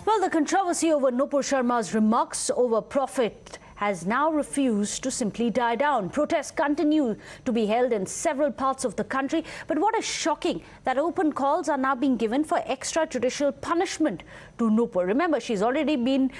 Well, the controversy over Nupur Sharma's remarks over prophet has now refused to simply die down. Protests continue to be held in several parts of the country. But what is shocking, that open calls are now being given for extrajudicial punishment to Nupur. Remember, she's already been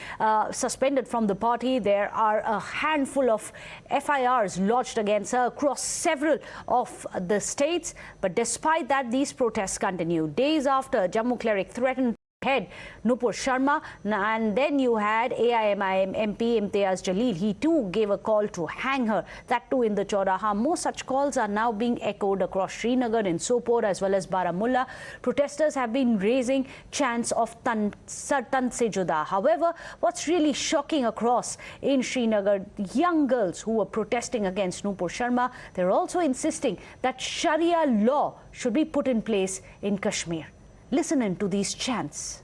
suspended from the party. There are a handful of FIRs lodged against her across several of the states. But despite that, these protests continue. Days after Jammu cleric threatened head Nupur Sharma, and then you had AIMIM MP Imtiaz Jalil. He too gave a call to hang her, that too in the Chowraha. More such calls are now being echoed across Srinagar, in Sopore as well as Baramulla. Protesters have been raising chants of Tan Se Juda. However, what's really shocking across in Srinagar, young girls who were protesting against Nupur Sharma, they're also insisting that Sharia law should be put in place in Kashmir. Listen in to these chants.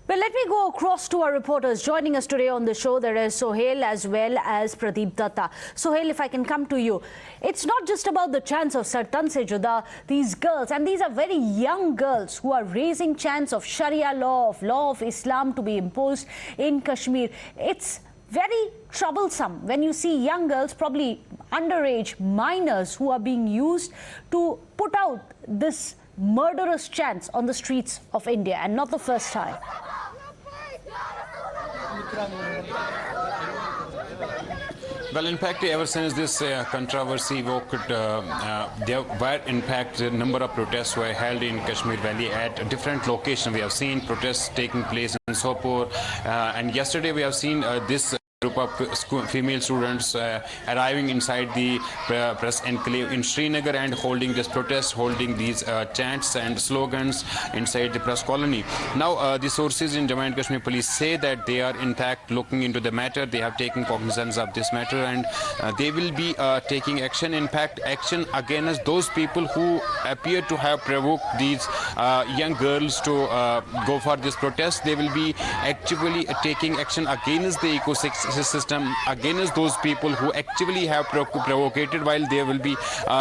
Well, let me go across to our reporters. Joining us today on the show, there is Sohail as well as Pradeep Datta. Sohail, if I can come to you. It's not just about the chants of Tan Se Juda. These girls, and these are very young girls who are raising chants of Sharia law of Islam to be imposed in Kashmir. It's very troublesome when you see young girls, probably underage minors, who are being used to put out this murderous chants on the streets of India, and not the first time. Well, in fact, ever since this controversy occurred, there were, in fact, a number of protests were held in Kashmir Valley at different locations. We have seen protests taking place in Sopore, and yesterday we have seen this group of female students arriving inside the press enclave in Srinagar and holding this protest, holding these chants and slogans inside the press colony. Now, the sources in Jammu and Kashmir police say that they are in fact looking into the matter. They have taken cognizance of this matter, and they will be taking action. In fact, action against those people who appear to have provoked these young girls to go for this protest. They will be actually taking action against the system, against those people who actually have provoked, while there will be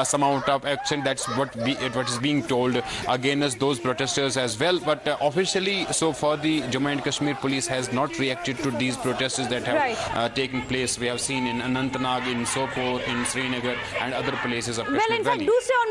some amount of action. That's what is being told against those protesters as well. But officially, so far, the Jammu and Kashmir police has not reacted to these protests that have taken place. We have seen in Anantnag, in Sopore, in Srinagar and other places of Kashmir Valley. Do say on